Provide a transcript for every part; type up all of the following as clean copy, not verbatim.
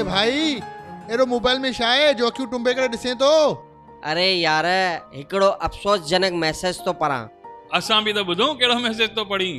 अरे भाई arrow mobile में छा आहे जो अखियूं टुंबे करे ॾिसे थो? अरे यार हिकिड़ो अफ़सोसजनक मैसेज तो पढ़ां। असां बि त ॿुधूं कहिड़ो मैसेज तो पढ़ी।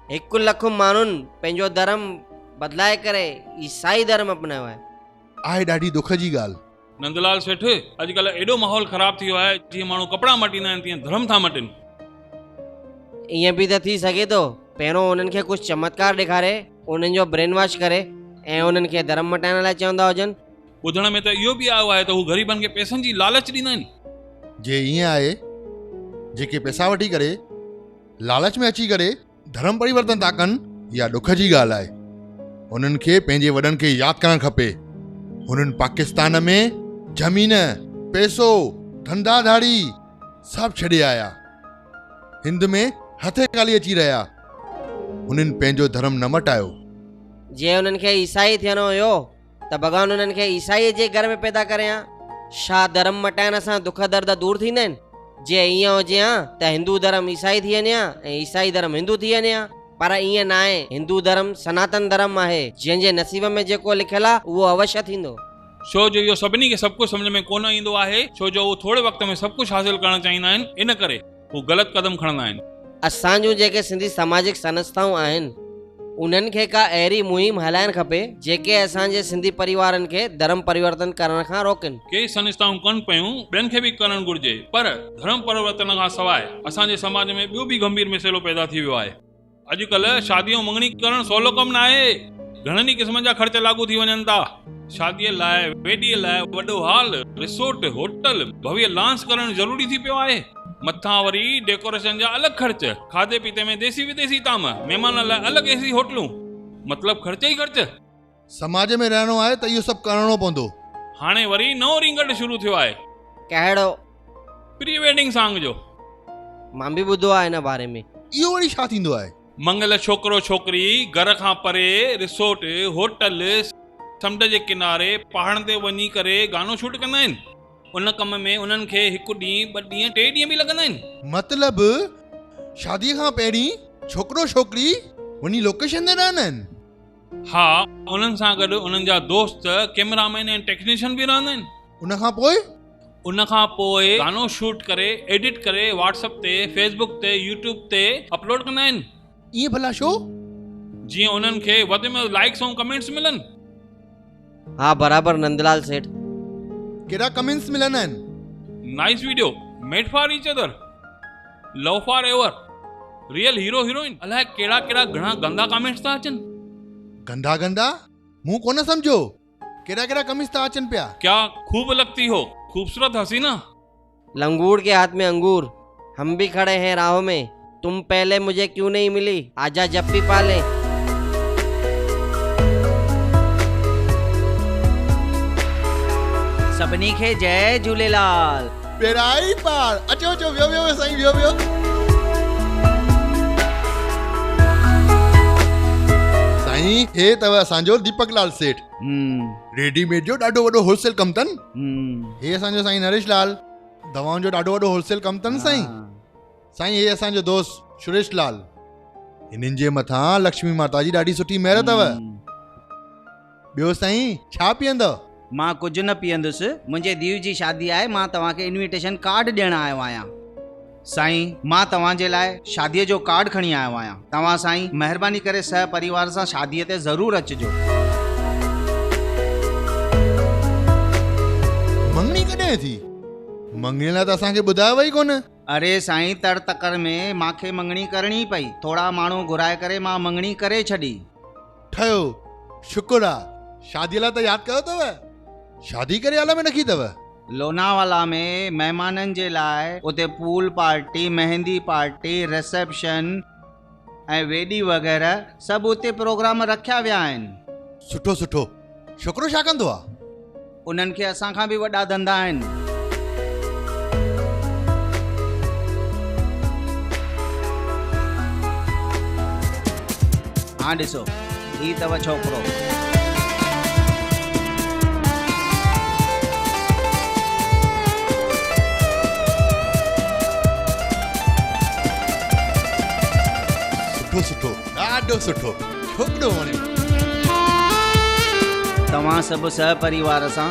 1 लख माण्हुनि पंहिंजो धर्म बदिलाए करे ईसाई धर्म अपनायो आहे। ॾाढी दुख जी ॻाल्हि। नंदलाल सेठ, अॼुकल्ह एॾो माहौल ख़राब थी वियो आहे, जीअं माण्हू कपिड़ा मटींदा आहिनि तीअं धर्म था मटिनि। ईअं बि त थी सघे थो पहिरों उन्हनि खे कुझु चमत्कार ॾेखारे उन्हनि जो ब्रेन वॉश करे ऐं उन्हनि खे धर्म मटाइण लाइ चवंदा हुजनि। ॿुधण में त इहो बि आयो आहे त हू ग़रीबनि खे पैसनि जी लालच ॾींदा आहिनि। जे ईअं आहे, जेके पैसा वठी करे लालच में अची करे धर्म परिवर्तन था कनि, इहा ॾुख जी ॻाल्हि आहे। उन्हनि खे पंहिंजे वॾनि खे यादि करणु खपे। हुननि पाकिस्तान में ज़मीन, पैसो, धंधाधाड़ी सभु छॾे आया, हिंद में हथे काली अची रहिया। हुननि पंहिंजो धर्म न मटायो। जे उन्हनि खे ईसाई थियणो हुयो त भॻवान उन्हनि खे ईसाई जे घर में पैदा करे हा। छा धर्म मटाइण सां दुख दर्द दूर थींदा आहिनि? जे ईअं हुजे हा त हिंदू धर्म ईसाई थी वञे हा ऐं ईसाई धर्म हिंदू थी वञे हा, पर ईअं न आहे। हिंदू धर्म सनातन धर्म आहे, जंहिंजे नसीब में जेको लिखियल आहे उहो अवश्य थींदो। छो जो इहो सभिनी खे सभु कुझु सम्झ में कोन ईंदो आहे, छो जो उहो थोरे वक़्त में सभु कुझु हासिल करणु चाहींदा आहिनि, इन करे हू ग़लति क़दम खणंदा आहिनि। असांजूं जेके सिंधी सामाजिक संस्थाऊं आहिनि उन्हनि खे का अहिड़ी मुहिम हलाइणु खपे जेके असांजे सिंधी परिवारनि खे धर्म परिवर्तन करण खां रोकनि। के संस्थाऊं कनि पियूं, ॿियनि खे बि करणु घुर्जे, पर धर्म परिवर्तन खां सवाइ असांजे समाज में ॿियो बि गंभीर मसइलो पैदा थी वियो आहे। अॼुकल्ह शादियूं मङणी करणु सवलो कमु न आहे। घणनि ई क़िस्मनि जा ख़र्च लागू थी वञनि था। शादीअ लाइ, वेॾीअ लाइ वॾो हॉल, रिसोर्ट, होटल, भव्य लॉन्च करणु ज़रूरी थी पियो आहे। मथां वरी डेकोरेशन जा अलॻि ख़र्च, खाधे पीते में देसी विदेशी ताम, महिमान लाइ अलॻि एसी होटलूं, मतिलबु ख़र्च ई ख़र्च। समाज में रहणो आहे त इहो सभु करणो पवंदो। हाणे वरी नओं रिंगट शुरू थियो आहे। कहिड़ो? प्री वेडिंग सॉन्ग जो। मां बि ॿुधो आहे हिन बारे में। इहो वरी छा थींदो आहे? मंगल छोकिरो छोकिरी घर खां परे रिसोर्ट, होटल, समुंड जे किनारे, पहाड़नि ते वञी करे गानो शूट कंदा आहिनि। उन कम में उन्हनि खे 1 ॾींहुं, 2 ॾींहं, 3 ॾींहं बि लॻंदा आहिनि। मतिलबु शादीअ खां पहिरीं छोकिरो छोकिरी वञी लोकेशन ते रहंदा आहिनि? हा, उन्हनि सां गॾु उन्हनि जा दोस्त, कैमरामैन ऐं टेक्नीशियन बि रहंदा आहिनि। उन खां पोइ गानो शूट करे, एडिट करे व्हाट्सएप ते, फेसबुक ते, यूट्यूब ते अपलोड कंदा आहिनि। ईअं भला छो? जीअं उन्हनि खे वधि में वधि लाइक्स ऐं कमेंट्स मिलनि। हा बराबर नंदलाल सेठ। कहिड़ा कमेंट्स मिलंदा आहिनि? Nice video, made for each other, love for ever, real hero heroine, अलाए कहिड़ा कहिड़ा घणा गंदा कमेंट्स था अचनि। गंदा गंदा? मूं कोन सम्झो। कहिड़ा कहिड़ा कमेंट्स था अचनि पिया? क्या खूब लगती हो, खूबसूरत हसीना। लंगूर के हाथ में अंगूर, हम भी खड़े हैं राहों में, तुम पहले मुझे क्यों नहीं मिली, आजा जप्पी पाले। सभिनी खे जय झूलेलाल। पेराई पार। अचो अचो, वियो वियो साईं, वियो वियो। साईं, हे अथव असांजो दीपक लाल सेठ। रेडीमेड जो ॾाढो वॾो होलसेल कमु अथनि। हे असांजो साईं नरेश लाल, दवाउनि जो ॾाढो वॾो होलसेल कमु अथनि साईं। साईं, हे असांजो दोस्त सुरेश लाल। हिननि जे मथां लक्ष्मी माता जी ॾाढी सुठी महिर अथव। ॿियो साईं, छा पीअंदव? मां कुझु न पीअंदुसि, मुंहिंजे धीउ जी शादी आहे। मां तव्हांखे इन्विटेशन कार्ड ॾियण आयो आहियां। साईं, मां तव्हांजे लाइ शादीअ जो कार्ड खणी आयो आहियां। तव्हां साईं महिरबानी करे सह परिवार सां शादीअ ते ज़रूरु अचिजो। मंगनी कॾहिं थी? मंगनी लाइ त असांखे ॿुधायो ई कोन। अरे साईं, तर तकर में मांखे मंगणी करणी पई। थोरा माण्हू घुराए करे मां मंगणी करे छॾी। ठहियो, शुक्र आहे। शादीअ लाइ त यादि कयो अथव। शादी करे आला में नखी अथव। लोनावाला में महिमाननि जे लाइ उते पूल पार्टी, मेहंदी पार्टी, रिसेप्शन ऐं वेॾी वग़ैरह सभु उते प्रोग्राम रखिया विया आहिनि। सुठो सुठो। छोकिरो छा कंदो आहे? उन्हनि खे असांखां बि वॾा धंधा आहिनि। हाँ ॾिसो, ही अथव छोकिरो। सुठो सुठो, ॾाढो सुठो छोकिरो वणियो। तव्हां सभु सहपरिवार सां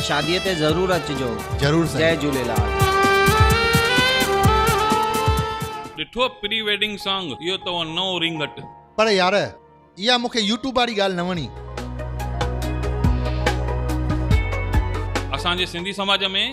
शादीअ ते ज़रूरु अचिजो। ज़रूरु जय साईं। झूलेलाल। ॾिठो प्री वेडिंग सॉन्ग, इहो अथव नओं रिंगट। पर यार इहा मूंखे यूट्यूब वारी ॻाल्हि न वणी। असांजे सिंधी समाज में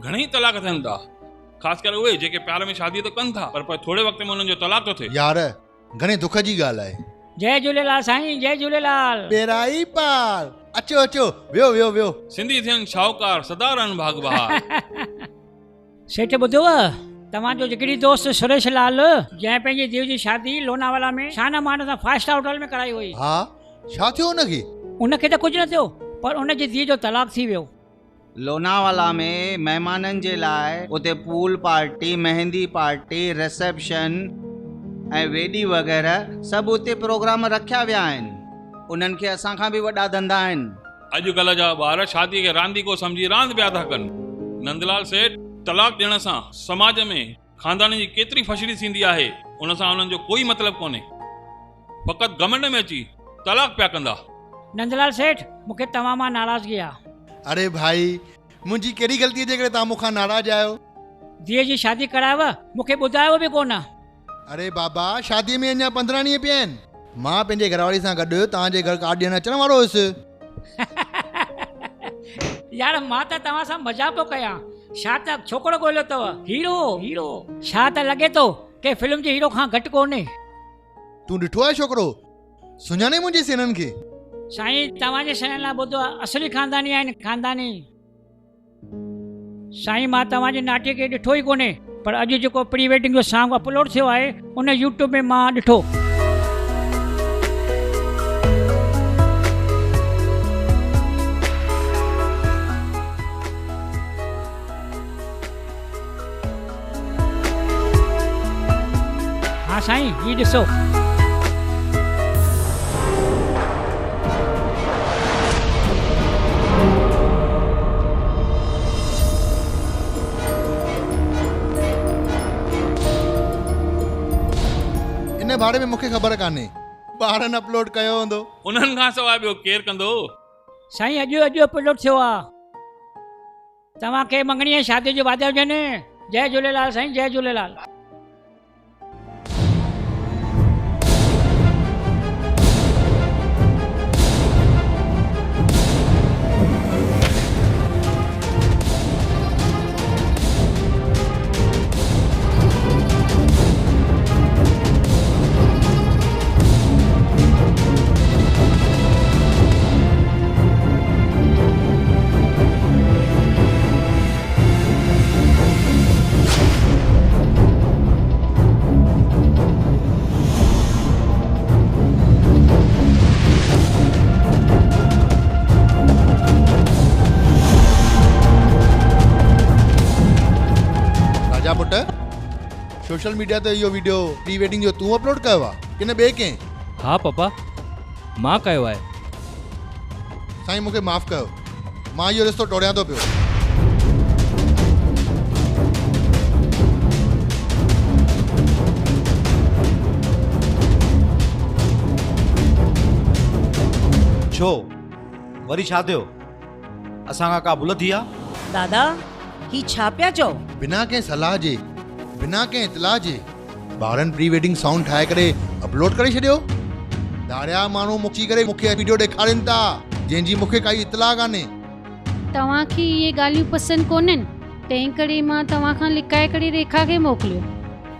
घणेई तलाक थियनि था, ख़ासि करे उहे जेके प्यार में शादी त कनि था पर थोरे वक़्त में उन्हनि जो तलाक थो थिए। यार घणे दुख जी ॻाल्हि आहे। जय झूलेलाल साईं, जय झूलेलाल। बेराई पार, अचो अचो, वियो वियो वियो। सिंधी थियनि शाहूकार, सदा रहनि भाग बहार। सेठ ॿुधव, तव्हांजो जिगरी दोस्त सुरेश लाल जंहिं पंहिंजी धीउ जी शादी लोनावाला में शान मान सां 5 स्टार होटल में कराई हुई। हा, छा थियो हुनखे? उनखे त कुझु न थियो, पर उनजी धीउ जो तलाक थी वियो। लोनावाला में महिमाननि जे लाइ उते पूल पार्टी, मेहंदी पार्टी, रिसेप्शन ऐं वेडी वग़ैरह सभु उते प्रोग्राम रखिया विया आहिनि। उन्हनि खे असां खां बि वॾा धंधा आहिनि। अॼुकल्ह जा ॿार शादीअ खे रांदीको सम्झी रांदि पिया था कनि। नंदलाल सेठ, तलाक ॾियण सां समाज में खानदान जी केतिरी फछड़ी थींदी आहे, उन सां उन्हनि जो कोई मतिलबु कोन्हे। फ़क़ति घमंड में अची तलाक पिया कंदा। नंदलाल सेठ, मूंखे तव्हां मां नाराज़गी आहे। अरे भाई, मुंहिंजी कहिड़ी ग़लतीअ जे करे तव्हां मूंखां नाराज़ आहियो? धीअ जी शादी करायव, मूंखे ॿुधायो बि कोन। अरे बाबा, शादीअ में अञा 15 ॾींहं पिया आहिनि। मां पंहिंजे घरवारी सां गॾु तव्हांजे घर कार्ड ॾियण अचण वारो हुयुसि। यार मां त तव्हां सां मज़ाक पियो कयां। छा त छोकिरो ॻोल्हियो अथव? Hero hero. छा त लॻे थो के फिल्म जे हीरो खां घटि कोन्हे। तूं ॾिठो आहे छोकिरो? सुञाणे मुंहिंजे सेननि खे? साईं, तव्हांजे सेननि लाइ ॿुधो आहे, असली खानदानी आहिनि, खानदानी। साईं, मां तव्हांजी नाटीअ खे ॾिठो ई कोन्हे, पर अॼु जेको प्री वेडिंग जो सॉन्ग अपलोड थियो आहे उन यूट्यूब में मां ॾिठो। हाँ साईं, ही ॾिसो। इन बारे में मूंखे ख़बर कान्हे, ॿारनि अपलोड कयो हूंदो। उन्हनि खां सवाइ ॿियो केरु कंदो? साईं, अॼु अपलोड थियो आहे। तव्हांखे मंगणीअ शादी जो वादा हुजनि। जय झूलेलाल साईं, जय झूलेलाल। पुट, सोशल मीडिया ते इहो वीडियो प्री वेडिंग जो तूं अपलोड कयो आहे कि न ॿिए कंहिं? हाँ पापा, मां कयो आहे। साईं, मूंखे माफ़ कयो, मां इहो रिश्तो टोड़ियां थो पियो। छो वरी छा थियो? असां खां का भुल थी आहे? दादा, ही छा पिया चओ? बिना कंहिं सलाह जे, बिना कंहिं इतलाह जे ॿारनि प्री वेडिंग सॉन्ग ठाहे करे अपलोड करे छॾियो। दारिया माण्हू मुची करे मूंखे वीडियो ॾेखारीनि था जंहिंजी मूंखे काई इतलाह कान्हे। तव्हांखे इहे ॻाल्हियूं पसंदि कोन्हनि, तंहिं करे मां तव्हां खां लिकाए करे रेखा खे मोकिलियो।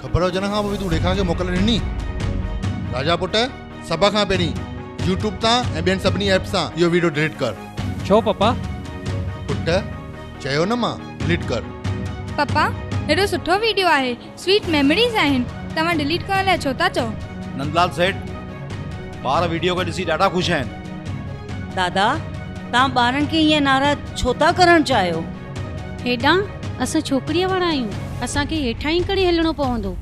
ख़बर हुजण खां पोइ तूं रेखा खे मोकल ॾिनी? राजा पुट, सभ खां पहिरीं यूट्यूब तां ऐं ॿियनि सभिनी ऐप सां इहो वीडियो डिलीट कर। छो पापा? पुट, चयो न मां, डिलीट कर। पापा, हेॾो सुठो वीडियो आहे, स्वीट मेमोरीज़ आहिनि, तव्हां डिलीट करण लाइ छो था चओ? नंदलाल सेठ, ॿार वीडियो खे ॾिसी ॾाढा ख़ुशि आहिनि। दादा, तव्हां ॿारनि खे हीअं नाराज़ छो था करणु चाहियो? हेॾां असां छोकिरीअ वारा आहियूं, असांखे हेठां ई करे हलणो पवंदो।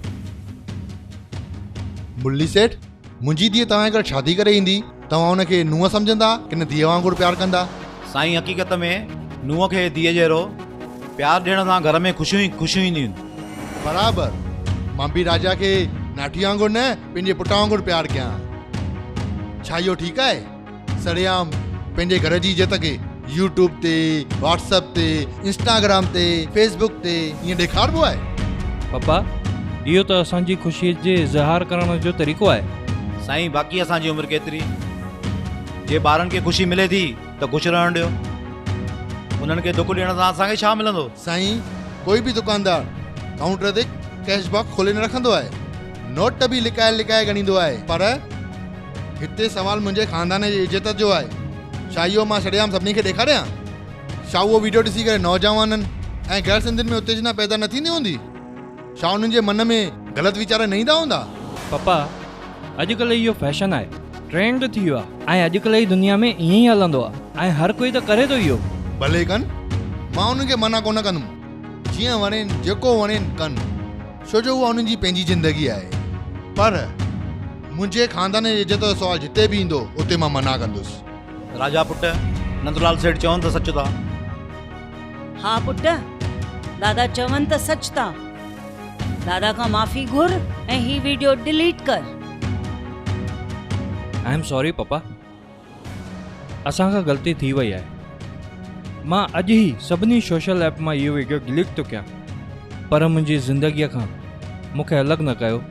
मुरली सेठ, मुंहिंजी धीअ तव्हां घर शादी करे ईंदी, तव्हां हुनखे नुंहुं सम्झंदा कि न धीअ वांगुरु प्यार कंदा? साईं, हक़ीक़त में नुंहुं खे धीअ जहिड़ो प्यार ॾियण सां घर में ख़ुशियूं ई ख़ुशियूं ईंदियूं आहिनि। बराबरि, मां बि राजा खे नाठी वांगुरु न पंहिंजे पुट वांगुरु प्यार कयां। छा इहो ठीकु आहे? सरेआम पंहिंजे घर जी इज़त खे यूट्यूब ते, व्हाट्सएप ते, इंस्टाग्राम ते, फेसबुक ते ईअं ॾेखारिबो आहे? पप्पा इहो त असांजी ख़ुशीअ जे इज़हार करण जो तरीक़ो आहे। साईं बाक़ी असांजी उमिरि केतिरी, जे ॿारनि खे ख़ुशी मिले थी त ख़ुशि रहण ॾियो, उन्हनि खे दुख ॾियण सां असांखे छा मिलंदो? साईं कोई बि दुकानदार काउंटर ते कैश बॉक्स खोले न रखंदो आहे, नोट बि लिकाए लिकाए ॻणींदो आहे, पर हिते सवाल मुंहिंजे खानदान जी इज़त जो आहे। छा इहो मां छॾियाम सभिनी खे ॾेखारियां? छा उहो वीडियो ॾिसी करे नौजवाननि ऐं गैर सिंधियुनि में उत्तेजना पैदा न थींदी हूंदी? छा उन्हनि जे मन में ग़लति वीचार न ईंदा हूंदा? पप्पा अॼुकल्ह इहो फैशन आहे, ट्रेंड थी वियो आहे ऐं अॼुकल्ह जी दुनिया में ईअं ई हलंदो आहे ऐं हर कोई त करे थो इहो। भले कनि, मां उन्हनि खे मना कोन कंदुमि, जीअं वणेनि जेको वणेनि कनि, छो जो उहा उन्हनि जी पंहिंजी ज़िंदगी आहे। पर मुंहिंजे खानदान जी इज़त जो सुवाल जिते बि ईंदो उते मां मना कंदुसि। राजा पुट नंदलाल सेठ चवनि त सच था। हा पुट, दादा चवनि त सच था। दादा खां माफ़ी घुर ऐं ही वीडियो डिलीट कर। आई एम सॉरी पप्पा, असांखां ग़लती थी वई आहे। मां अॼु ई सभिनी सोशल ऐप मां इहो वीडियो डिलीट थो कयां, पर मुंहिंजी ज़िंदगीअ खां मूंखे अलॻि न कयो।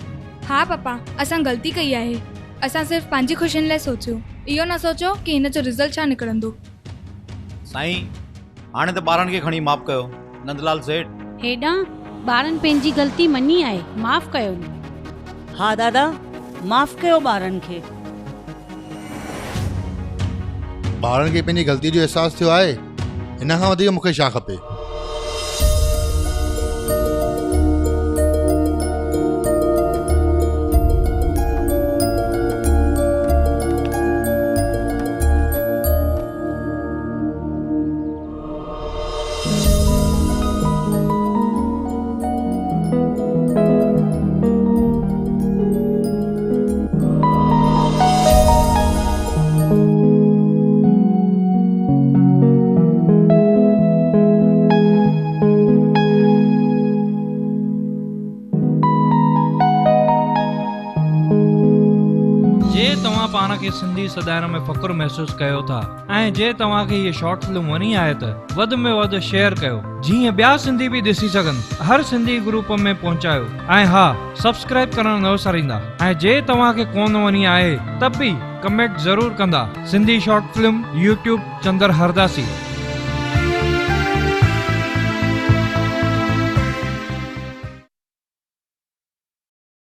हा पप्पा, असां ग़लती कई आहे। असां सिर्फ़ु पंहिंजी ख़ुशियुनि लाइ सोचियो, इहो न सोचियो कि हिन जो रिज़ल्ट छा निकिरंदो। साईं हाणे त ॿारनि खे खणी माफ़ कयो। नंदलाल सेठ हेॾां ॿारनि पंहिंजी ग़लती मञी आहे, माफ़ कयो न। हा दादा, माफ़ कयो ॿारनि खे। ॿारनि खे पंहिंजी ग़लती जो अहसासु थियो आहे, हिन खां वधीक मूंखे छा खपे? पाण खे सिंधी सदाइण में फ़ख़ुरु महसूस कयो था ऐं जे तव्हांखे हीअ शॉर्ट फिल्म वणी आहे त वधि में वधि शेयर कयो, जीअं ॿिया सिंधी बि ॾिसी सघनि। हर सिंधी ग्रुप में पहुचायो ऐं हा, सब्सक्राइब करणु न विसारींदा। ऐं जे तव्हांखे कोन वणी आहे त बि कमेंट ज़रूर कंदा। सिंधी शॉर्ट फिल्म यूट्यूब चंदर हरदासी।